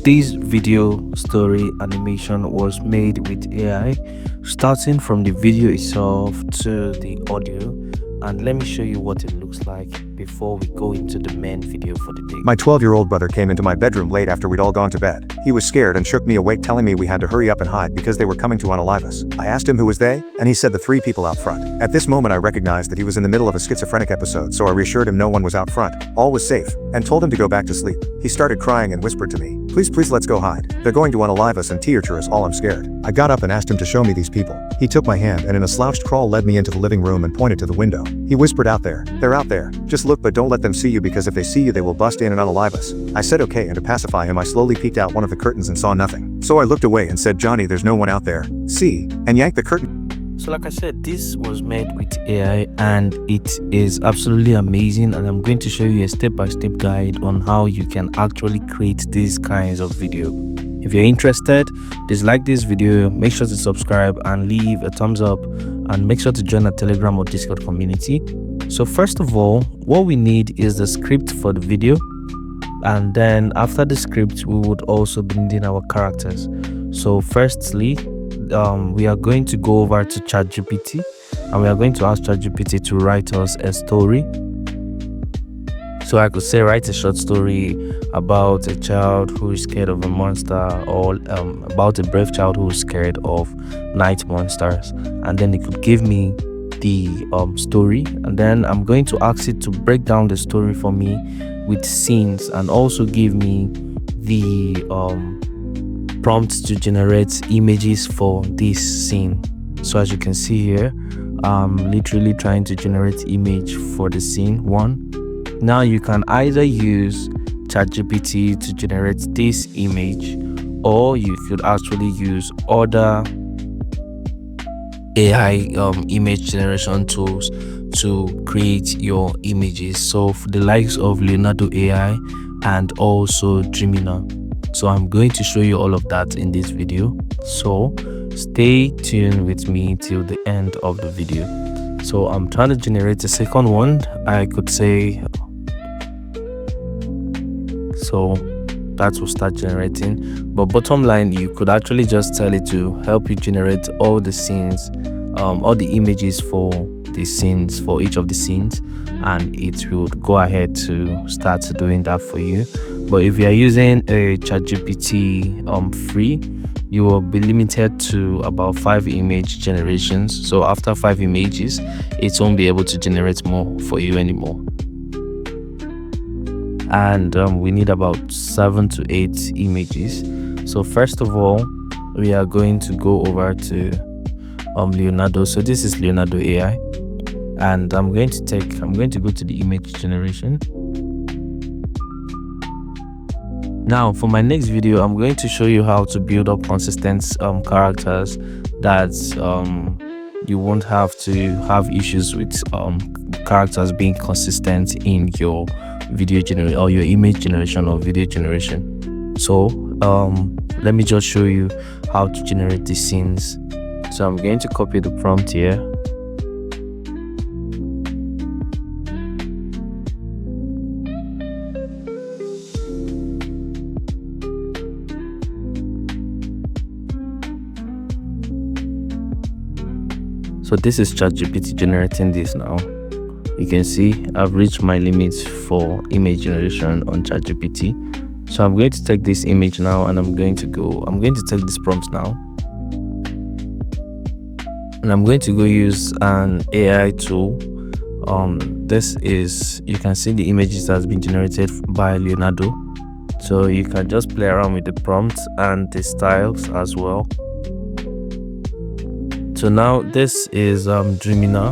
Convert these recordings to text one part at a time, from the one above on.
This video story animation was made with AI, starting from the video itself to the audio, and let me show you what it looks like before we go into the main video for the day. My 12-year-old brother came into my bedroom late after we'd all gone to bed. He was scared and shook me awake, telling me we had to hurry up and hide because they were coming to unalive us. I asked him who was they, and he said the 3 people out front. At this moment I recognized that he was in the middle of a schizophrenic episode, so I reassured him no one was out front, all was safe, and told him to go back to sleep. He started crying and whispered to me, please let's go hide. They're going to unalive us and torture us all, I'm scared. I got up and asked him to show me these people. He took my hand and in a slouched crawl led me into the living room and pointed to the window. He whispered, out there. They're out there. Just look, but don't let them see you, because if they see you they will bust in and unalive us. I said okay, and to pacify him I slowly peeked out one of the curtains and saw nothing. So I looked away and said, Johnny, there's no one out there. See? And yanked the curtain. So like I said, this was made with AI and it is absolutely amazing, and I'm going to show you a step-by-step guide on how you can actually create these kinds of video. If you're interested, please like this video, make sure to subscribe and leave a thumbs up, and make sure to join our Telegram or Discord community. So first of all, what we need is the script for the video, and then after the script we would also be needing our characters. So firstly, we are going to go over to ChatGPT and we are going to ask ChatGPT to write us a story. So I could say write a short story about a child who is scared of a monster, or about a brave child who is scared of night monsters, and then it could give me the story, and then I'm going to ask it to break down the story for me with scenes and also give me the prompts to generate images for this scene. So as you can see here, I'm literally trying to generate image for the scene 1. Now you can either use ChatGPT to generate this image, or you could actually use other AI image generation tools to create your images. So for the likes of Leonardo AI and also Gemini. So I'm going to show you all of that in this video, so stay tuned with me till the end of the video. So I'm trying to generate a second one, I could say. So that will start generating, but bottom line, you could actually just tell it to help you generate all the scenes, all the images for the scenes, for each of the scenes, and it will go ahead to start doing that for you. But if you are using a ChatGPT free, you will be limited to about 5 image generations. So after 5 images, it won't be able to generate more for you anymore. And we need about 7 to 8 images. So first of all, we are going to go over to Leonardo. So this is Leonardo AI, and I'm going to go to the image generation. Now for my next video, I'm going to show you how to build up consistent characters that you won't have to have issues with characters being consistent in your video generation or your image generation or video generation. So let me just show you how to generate the scenes. So I'm going to copy the prompt here. So this is ChatGPT generating this now. You can see I've reached my limits for image generation on ChatGPT. So I'm going to take this image now, and I'm going to take this prompt now, and I'm going to go use an AI tool. This is, you can see the images that has been generated by Leonardo. So you can just play around with the prompts and the styles as well. So now this is Gemini,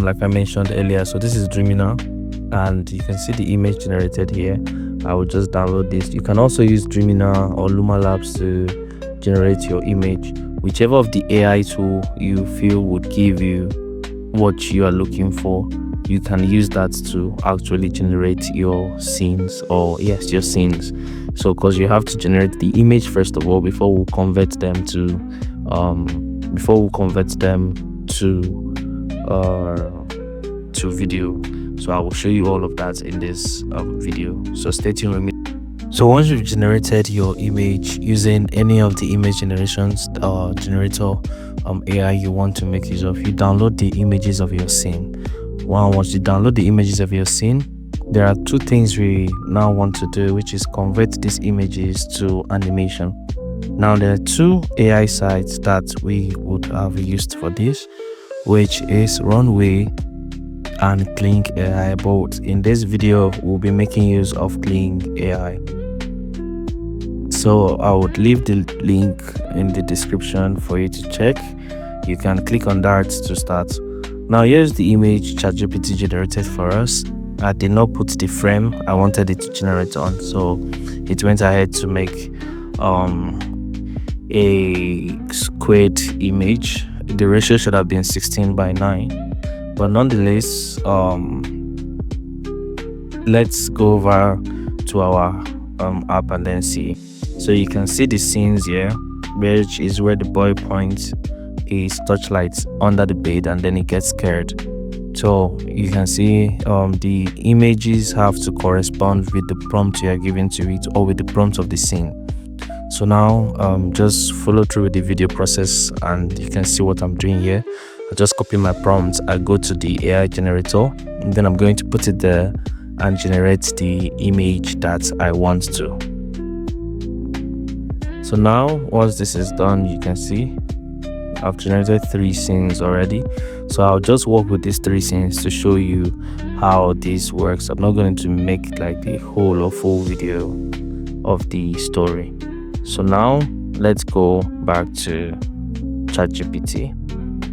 like I mentioned earlier. So this is Gemini, and you can see the image generated here. I will just download this. You can also use Gemini or Luma Labs to generate your image, whichever of the AI tool you feel would give you what you are looking for. You can use that to actually generate your scenes, or yes, your scenes. So because you have to generate the image first of all before we convert them to video. So I will show you all of that in this video, so stay tuned with me. So once you've generated your image using any of the image generations generator AI you want to make use of, you download the images of your scene. Once you download the images of your scene, there are two things we now want to do, which is convert these images to animation. Now there are two AI sites that we would have used for this, which is Runway and Clink AI. But in this video we'll be making use of Clink AI. So I would leave the link in the description for you to check. You can click on that to start. Now here's the image ChatGPT generated for us. I did not put the frame I wanted it to generate on, so it went ahead to make a squared image. The ratio should have been 16:9, but nonetheless, let's go over to our app and then see. So you can see the scenes here, which is where the boy points his torchlight under the bed and then he gets scared. So you can see the images have to correspond with the prompt you are giving to it or with the prompt of the scene. So now just follow through with the video process and you can see what I'm doing here. I just copy my prompt, I go to the AI generator, and then I'm going to put it there and generate the image that I want to. So now once this is done, you can see I've generated 3 scenes already. So I'll just work with these 3 scenes to show you how this works. I'm not going to make like the whole or full video of the story. So now let's go back to ChatGPT.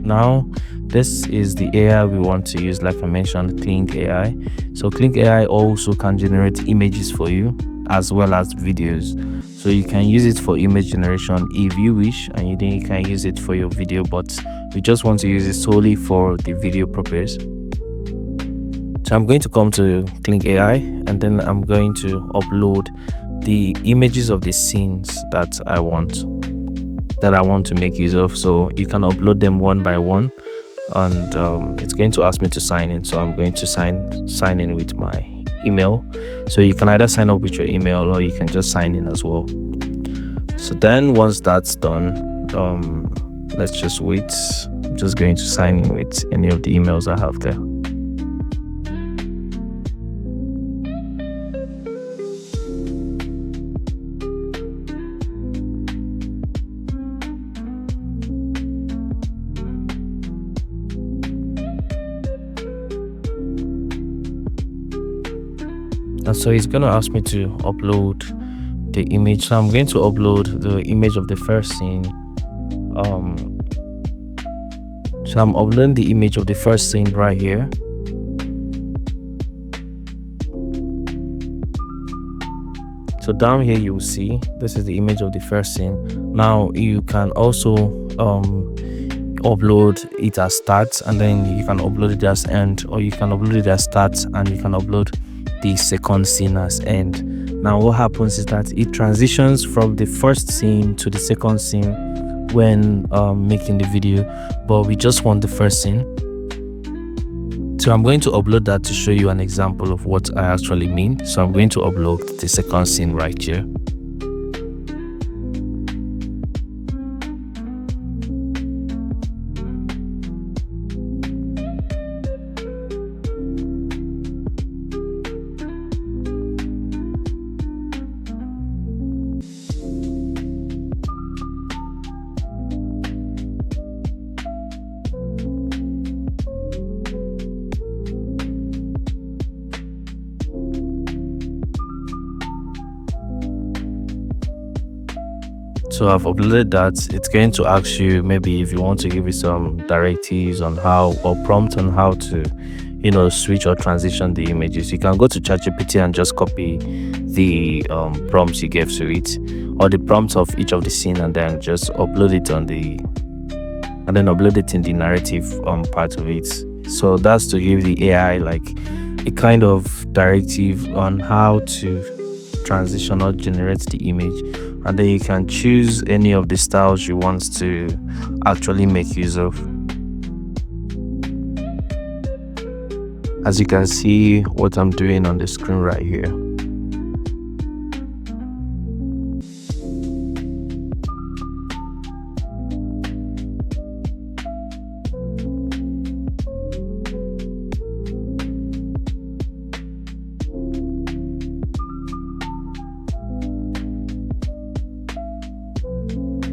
Now this is the AI we want to use, like I mentioned, Clink AI. So Clink AI also can generate images for you as well as videos. So you can use it for image generation if you wish, and then you can use it for your video, but we just want to use it solely for the video purpose. So I'm going to come to Clink AI and then I'm going to upload the images of the scenes that I want to make use of. So you can upload them one by one, and it's going to ask me to sign in. So I'm going to sign in with my email. So you can either sign up with your email or you can just sign in as well. So then once that's done, let's just wait. I'm just going to sign in with any of the emails I have there. And so it's going to ask me to upload the image. So I'm going to upload the image of the first scene. So I'm uploading the image of the first scene right here. So down here you will see this is the image of the first scene. Now you can also upload it as start, and then you can upload it as end, or you can upload it as start and you can upload the second scene as end. Now what happens is that it transitions from the first scene to the second scene when making the video, but we just want the first scene. So I'm going to upload that to show you an example of what I actually mean. So I'm going to upload the second scene right here. So I've uploaded that. It's going to ask you maybe if you want to give it some directives on how, or prompt on how to switch or transition the images. You can go to ChatGPT and just copy the prompts you gave to it, or the prompts of each of the scene, and then just upload it upload it in the narrative part of it. So that's to give the AI like a kind of directive on how to transition or generate the image, and then you can choose any of the styles you want to actually make use of. As you can see what I'm doing on the screen right here.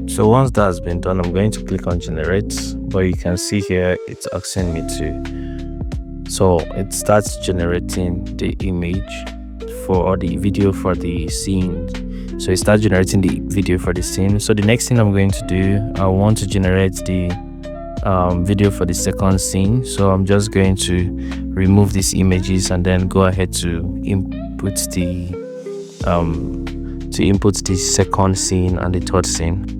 So once that's been done, I'm going to click on generate, but you can see here it's asking me to. So it starts generating the image or the video for the scene. So it starts generating the video for the scene. So the next thing I'm going to do, I want to generate the video for the second scene. So I'm just going to remove these images and then go ahead to input the second scene and the third scene.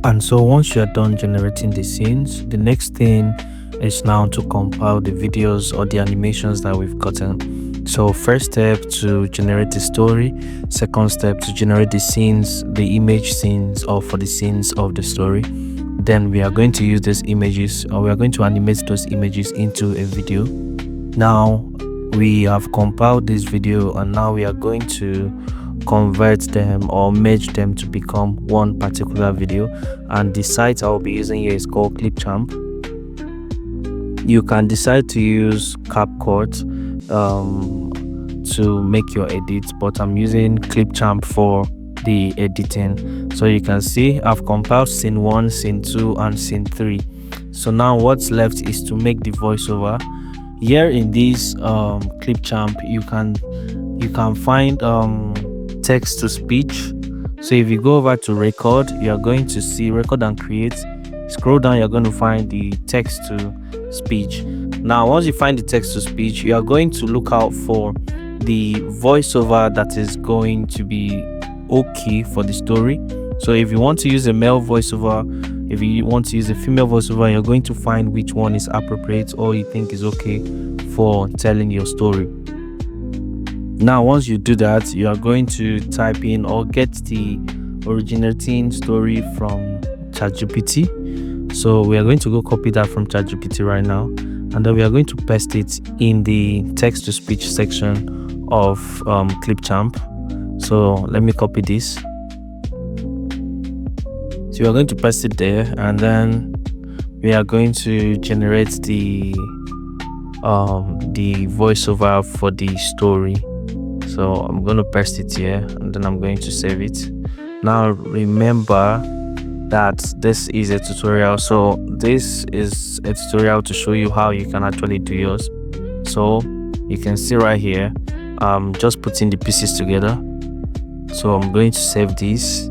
And so once you're done generating the scenes, the next thing is now to compile the videos or the animations that we've gotten. So first step to generate the story, second step to generate the scenes, the image scenes or for the scenes of the story. Then we are going to use these images, or we are going to animate those images into a video. Now we have compiled this video and now we are going to convert them or merge them to become one particular video, and the site I'll be using here is called Clipchamp. You can decide to use CapCut to make your edits, but I'm using Clipchamp for the editing. So you can see I've compiled scene 1, scene 2 and scene 3. So now what's left is to make the voiceover. Here in this Clipchamp you can find text to speech. So if you go over to record, you're going to see record and create. Scroll down, you're going to find the text to speech. Now once you find the text to speech, you are going to look out for the voiceover that is going to be okay for the story. So if you want to use a male voiceover, if you want to use a female voiceover, you're going to find which one is appropriate or you think is okay for telling your story. Now once you do that, you are going to type in or get the originating story from ChatGPT. So we are going to go copy that from ChatGPT right now, and then we are going to paste it in the text to speech section of Clipchamp. So let me copy this. So we are going to paste it there, and then we are going to generate the voiceover for the story. So I'm going to paste it here and then I'm going to save it. Now remember that this is a tutorial, so this is a tutorial to show you how you can actually do yours. So you can see right here, just putting the pieces together. So I'm going to save this.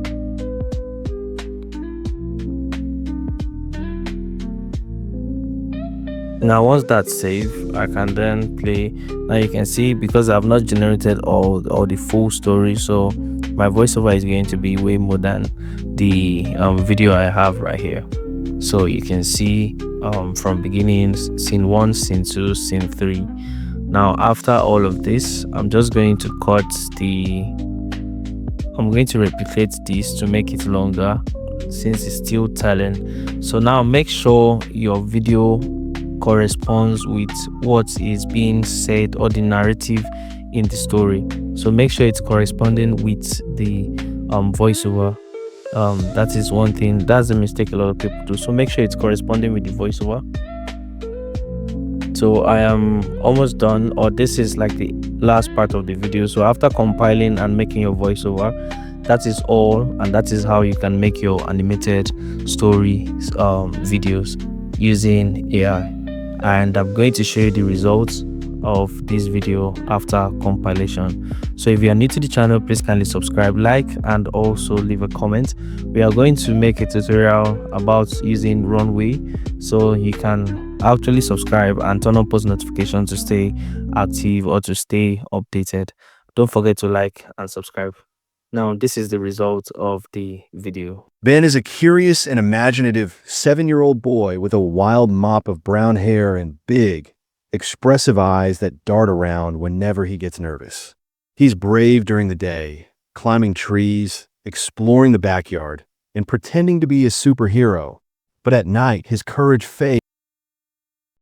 Now once that's saved, I can then play. Now you can see, because I've not generated all the full story, so my voiceover is going to be way more than the video I have right here. So you can see from beginning, scene 1, scene 2, scene 3. Now after all of this, I'm just going to I'm going to replicate this to make it longer since it's still telling. So now make sure your video corresponds with what is being said or the narrative in the story. So make sure it's corresponding with the voiceover. That is one thing. That's the mistake a lot of people do. So make sure it's corresponding with the voiceover. So I am almost done, or this is like the last part of the video. So after compiling and making your voiceover, that is all, and that is how you can make your animated story videos using AI. And I'm going to show you the results of this video after compilation. So if you are new to the channel, please kindly subscribe, like, and also leave a comment. We are going to make a tutorial about using Runway, so you can actually subscribe and turn on post notifications to stay active or to stay updated. Don't forget to like and subscribe. Now, this is the result of the video. Ben is a curious and imaginative 7-year-old boy with a wild mop of brown hair and big, expressive eyes that dart around whenever he gets nervous. He's brave during the day, climbing trees, exploring the backyard, and pretending to be a superhero. But at night, his courage fades.